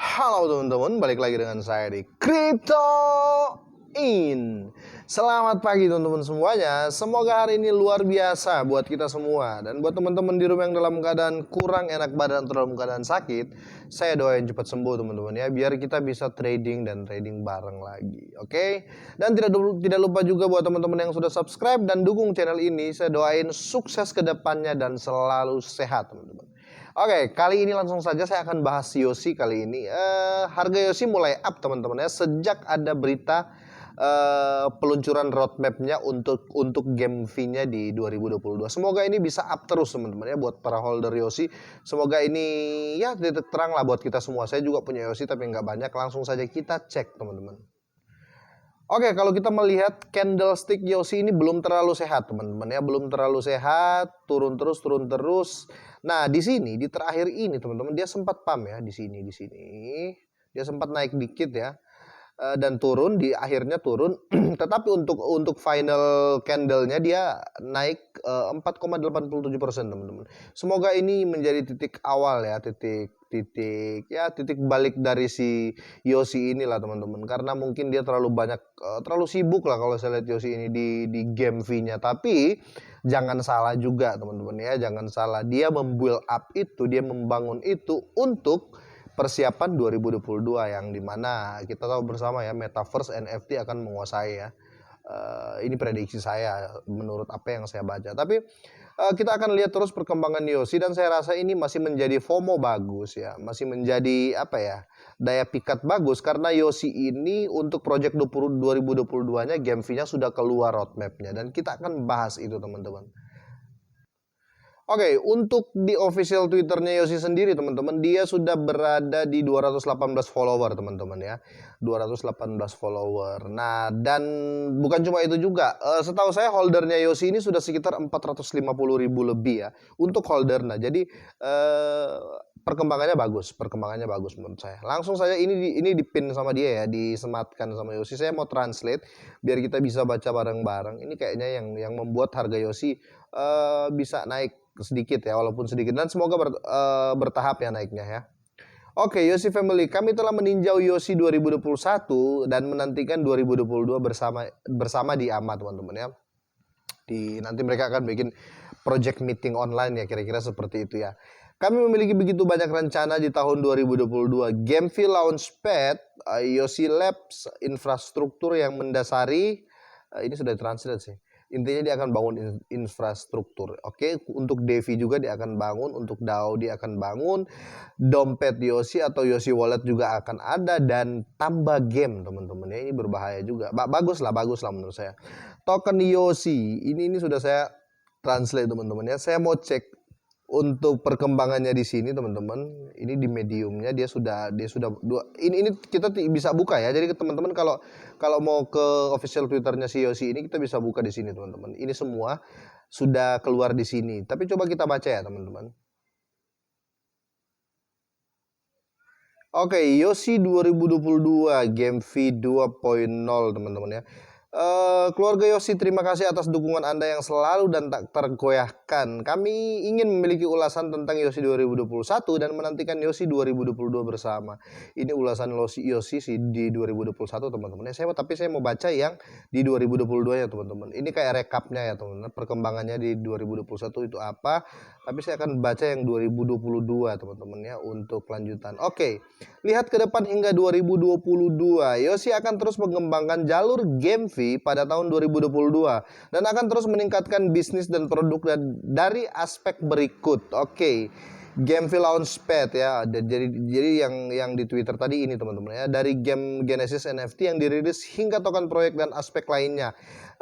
Halo teman-teman, balik lagi dengan saya di Crypto In. Selamat pagi teman-teman semuanya. Semoga hari ini luar biasa buat kita semua. Dan buat teman-teman di rumah yang dalam keadaan kurang enak badan atau dalam keadaan sakit, saya doain cepat sembuh teman-teman ya, biar kita bisa trading dan trading bareng lagi. Oke? Dan tidak lupa juga buat teman-teman yang sudah subscribe dan dukung channel ini, saya doain sukses ke depannya dan selalu sehat teman-teman. Oke, kali ini langsung saja saya akan bahas Yosi kali ini. Harga Yosi mulai up teman-teman ya, sejak ada berita peluncuran roadmapnya untuk game fee-nya di 2022. Semoga ini bisa up terus teman-teman ya buat para holder Yosi. Semoga ini ya titik terang lah buat kita semua. Saya juga punya Yosi tapi nggak banyak. Langsung saja kita cek teman-teman. Oke, kalau kita melihat candlestick Yosi ini belum terlalu sehat, teman-teman ya, belum terlalu sehat, turun terus, turun terus. Nah, di sini di terakhir ini, teman-teman, dia sempat pump ya di sini. Dia sempat naik dikit ya. Dan turun, di akhirnya turun. Tetapi untuk final candle-nya dia naik 4,87%, teman-teman. Semoga ini menjadi titik awal ya, titik balik dari si Yosi inilah teman-teman, karena mungkin dia terlalu banyak terlalu sibuk lah kalau saya lihat Yosi ini di game fee-nya. Tapi jangan salah juga teman-teman ya, jangan salah, dia membuild up itu, dia membangun itu untuk persiapan 2022 yang dimana kita tahu bersama ya, metaverse NFT akan menguasai ya. Ini prediksi saya menurut apa yang saya baca. Tapi kita akan lihat terus perkembangan Yosi, dan saya rasa ini masih menjadi FOMO bagus ya, masih menjadi apa ya, daya pikat bagus, karena Yosi ini untuk project 2022-nya game fee-nya sudah keluar roadmap-nya, dan kita akan bahas itu teman-teman. Oke, untuk di official Twitternya Yosi sendiri teman-teman, dia sudah berada di 218 follower teman-teman ya, 218 follower. Nah, dan bukan cuma itu juga, setahu saya holdernya Yosi ini sudah sekitar 450.000 lebih ya untuk holdernya. Jadi perkembangannya bagus menurut saya. Langsung saja ini dipin sama dia ya, disematkan sama Yosi. Saya mau translate biar kita bisa baca bareng-bareng. Ini kayaknya yang membuat harga Yosi bisa naik sedikit ya, walaupun sedikit, dan semoga bertahap ya naiknya ya. Oke, Yosi Family, kami telah meninjau Yosi 2021 dan menantikan 2022 bersama di AMA teman-teman ya. Nanti mereka akan bikin project meeting online ya, kira-kira seperti itu ya. Kami memiliki begitu banyak rencana di tahun 2022. Game fee Launchpad, Yosi Labs, infrastruktur yang mendasari, ini sudah translate sih. Intinya dia akan bangun infrastruktur. Oke, untuk Devi juga dia akan bangun, untuk DAO dia akan bangun, dompet Yosi atau Yosi Wallet juga akan ada, dan tambah game teman-teman ya. Ini berbahaya juga. Bagus lah menurut saya. Token Yosi ini sudah saya translate teman-teman ya. Saya mau cek untuk perkembangannya di sini teman-teman. Ini di mediumnya dia sudah ini kita bisa buka ya. Jadi teman-teman kalau mau ke official Twitternya si Yosi ini, kita bisa buka di sini teman-teman. Ini semua sudah keluar di sini. Tapi coba kita baca ya teman-teman. Oke, Yosi 2022 game fee 2.0 teman-teman ya. Keluarga Yosi, terima kasih atas dukungan Anda yang selalu dan tak tergoyahkan. Kami ingin memiliki ulasan tentang Yosi 2021 dan menantikan Yosi 2022 bersama. Ini ulasan Yosi sih di 2021 teman-teman. Tapi saya mau baca yang di 2022 ya teman-teman. Ini kayak rekapnya ya teman-teman. Perkembangannya di 2021 itu apa? Tapi saya akan baca yang 2022 teman-teman ya untuk lanjutan. Oke, lihat ke depan hingga 2022. Yosi akan terus mengembangkan jalur game fee pada tahun 2022 dan akan terus meningkatkan bisnis dan produk dari aspek berikut. Oke. Game fee Launchpad ya. Jadi yang di Twitter tadi ini teman-teman ya, dari game Genesis NFT yang dirilis hingga token proyek dan aspek lainnya.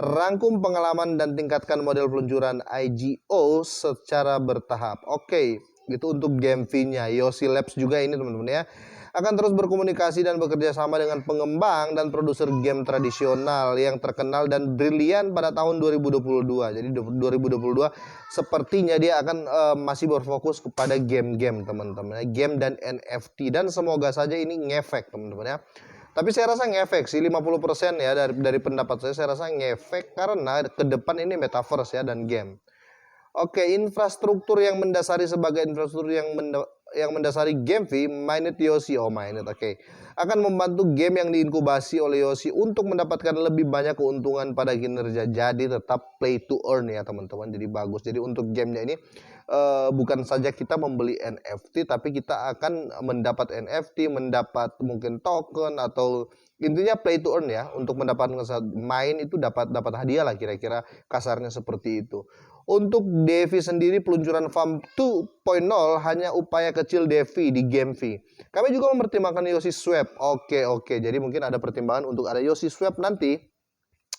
Rangkum pengalaman dan tingkatkan model peluncuran IGO secara bertahap. Oke, itu untuk game fee-nya. Yosi Labs juga ini teman-teman ya, akan terus berkomunikasi dan bekerja sama dengan pengembang dan produser game tradisional yang terkenal dan brilian pada tahun 2022. Jadi 2022 sepertinya dia akan masih berfokus kepada game-game teman-teman, game dan NFT, dan semoga saja ini ngefek teman-teman ya. Tapi saya rasa ngefek sih 50% ya, dari pendapat saya rasa ngefek karena ke depan ini metaverse ya dan game. Oke, infrastruktur yang mendasari sebagai infrastruktur yang yang mendasari game V, Mainnet Yosi, Mainnet, oke. Akan membantu game yang diinkubasi oleh Yosi untuk mendapatkan lebih banyak keuntungan pada kinerja. Jadi tetap play to earn ya teman-teman. Jadi bagus. Jadi untuk gamenya ini bukan saja kita membeli NFT, tapi kita akan mendapat NFT, mendapat mungkin token atau intinya play to earn ya. Untuk mendapatkan main itu dapat hadiah lah, kira-kira kasarnya seperti itu. Untuk Devi sendiri, peluncuran farm 2.0 hanya upaya kecil Devi di game V. Kami juga mempertimbangkan Yosi Swap. Oke. Jadi mungkin ada pertimbangan untuk ada Yosi Swap nanti.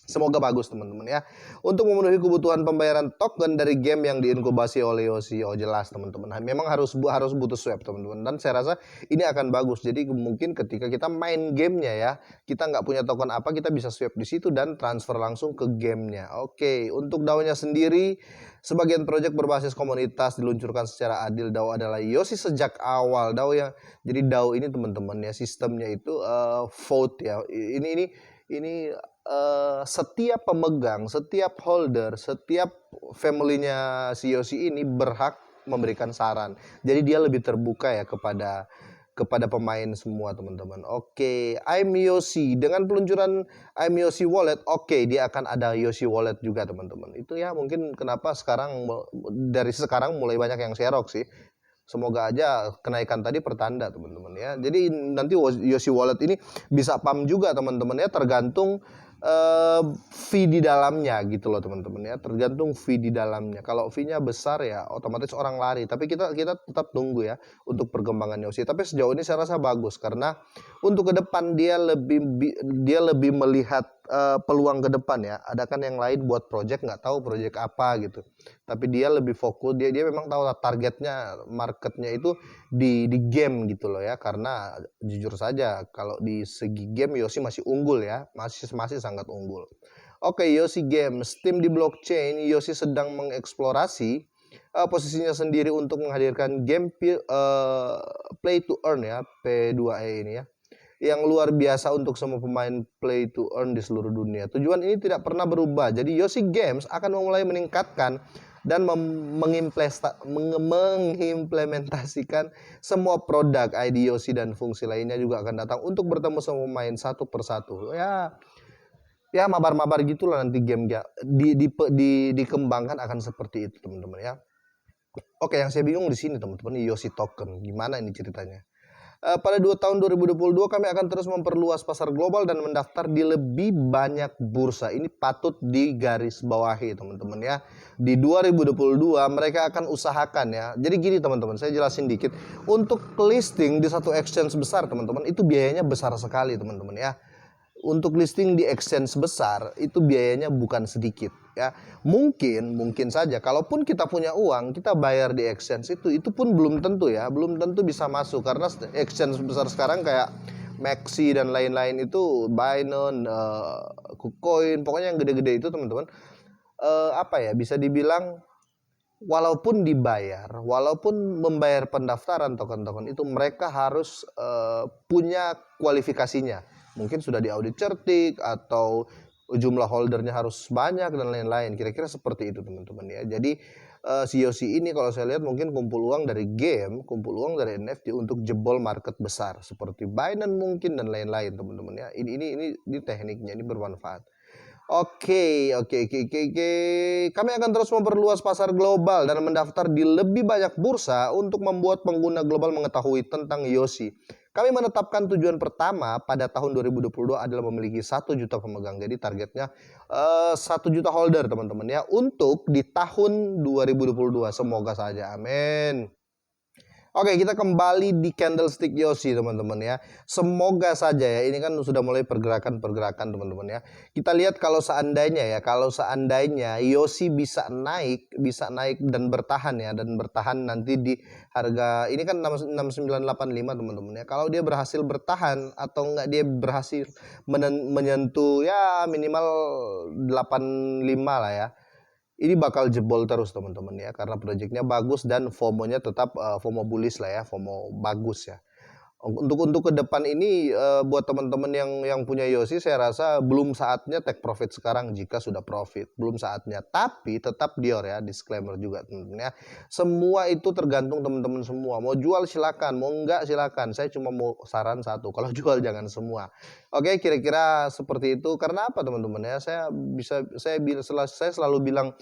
Semoga bagus teman-teman ya. Untuk memenuhi kebutuhan pembayaran token dari game yang diinkubasi oleh Yosi. Oh jelas teman-teman. Memang harus butuh swap teman-teman. Dan saya rasa ini akan bagus. Jadi mungkin ketika kita main gamenya ya, kita nggak punya token apa, kita bisa swap di situ dan transfer langsung ke gamenya. Oke. Untuk DAO-nya sendiri, sebagian proyek berbasis komunitas diluncurkan secara adil. DAO adalah Yosi sejak awal. Jadi DAO ini teman-teman ya, sistemnya itu vote ya. Ini setiap pemegang, setiap holder, setiap family-nya si Yosi ini berhak memberikan saran. Jadi dia lebih terbuka ya kepada pemain semua teman-teman. Oke, I'm Yosi dengan peluncuran I'm Yosi Wallet. Oke, dia akan ada Yosi Wallet juga teman-teman. Itu ya mungkin kenapa dari sekarang mulai banyak yang Xerox sih. Semoga aja kenaikan tadi pertanda teman-teman ya. Jadi nanti Yosi Wallet ini bisa pump juga teman-teman ya, tergantung fee di dalamnya gitu loh teman-teman ya, tergantung fee di dalamnya. Kalau fee-nya besar ya otomatis orang lari, tapi kita tetap tunggu ya untuk perkembangan Yosi. Tapi sejauh ini saya rasa bagus karena untuk ke depan dia lebih melihat peluang ke depan ya. Ada kan yang lain buat project nggak tahu project apa gitu, tapi dia lebih fokus, dia memang tahu targetnya marketnya itu di game gitu loh ya. Karena jujur saja kalau di segi game Yosi masih unggul ya, masih sangat unggul. Oke, Yosi Games, tim di blockchain Yosi sedang mengeksplorasi posisinya sendiri untuk menghadirkan game play to earn ya, P2E ini ya, yang luar biasa untuk semua pemain play to earn di seluruh dunia. Tujuan ini tidak pernah berubah. Jadi Yosi Games akan mulai meningkatkan dan mengimplementasikan semua produk ID Yosi dan fungsi lainnya juga akan datang untuk bertemu sama pemain satu persatu. Ya mabar-mabar gitulah nanti game dikembangkan akan seperti itu teman-teman ya. Oke, yang saya bingung di sini teman-teman, Yosi token gimana ini ceritanya? Pada tahun 2022 kami akan terus memperluas pasar global dan mendaftar di lebih banyak bursa. Ini patut digarisbawahi teman-teman ya. Di 2022 mereka akan usahakan ya. Jadi gini teman-teman, saya jelasin dikit. Untuk listing di satu exchange besar teman-teman, itu biayanya besar sekali teman-teman ya. Untuk listing di exchange besar itu biayanya bukan sedikit ya. Mungkin saja kalaupun kita punya uang, kita bayar di exchange itu pun belum tentu ya, belum tentu bisa masuk karena exchange besar sekarang kayak Maxi dan lain-lain itu, Binance, KuCoin, pokoknya yang gede-gede itu teman-teman, apa ya, bisa dibilang walaupun membayar pendaftaran token-token itu, mereka harus punya kualifikasinya. Mungkin sudah diaudit certik atau jumlah holdernya harus banyak dan lain-lain. Kira-kira seperti itu teman-teman ya. Jadi si Yosi ini kalau saya lihat mungkin kumpul uang dari game, kumpul uang dari NFT untuk jebol market besar seperti Binance mungkin dan lain-lain teman-teman ya. Ini tekniknya, ini bermanfaat. Oke. Kami akan terus memperluas pasar global dan mendaftar di lebih banyak bursa untuk membuat pengguna global mengetahui tentang Yosi. Kami menetapkan tujuan pertama pada tahun 2022 adalah memiliki 1 juta pemegang. Jadi targetnya 1 juta holder teman-teman ya untuk di tahun 2022. Semoga saja, amin. Oke, kita kembali di candlestick Yosi teman-teman ya. Semoga saja ya, ini kan sudah mulai pergerakan teman-teman ya. Kita lihat kalau seandainya Yosi bisa naik dan bertahan ya, dan bertahan nanti di harga ini kan 6985 teman-teman ya. Kalau dia berhasil bertahan atau enggak dia berhasil menyentuh ya minimal 85 lah ya. Ini bakal jebol terus teman-teman ya, karena proyeknya bagus dan FOMO-nya tetap FOMO bullish lah ya, FOMO bagus ya. Untuk ke depan ini, buat teman-teman yang punya Yosi, saya rasa belum saatnya take profit sekarang jika sudah profit, belum saatnya. Tapi tetap Dior ya, disclaimer juga teman-teman ya. Semua itu tergantung teman-teman semua, mau jual silakan, mau enggak silakan, saya cuma mau saran satu, kalau jual jangan semua. Oke, kira-kira seperti itu. Karena apa teman-teman ya, saya selalu bilang,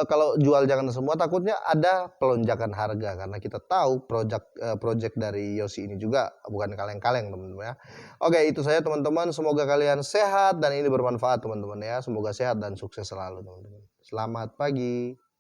kalau jual jangan semua, takutnya ada pelonjakan harga karena kita tahu project dari Yosi ini juga bukan kaleng-kaleng teman-teman ya. Oke, itu saja teman-teman, semoga kalian sehat dan ini bermanfaat teman-teman ya. Semoga sehat dan sukses selalu teman-teman. Selamat pagi.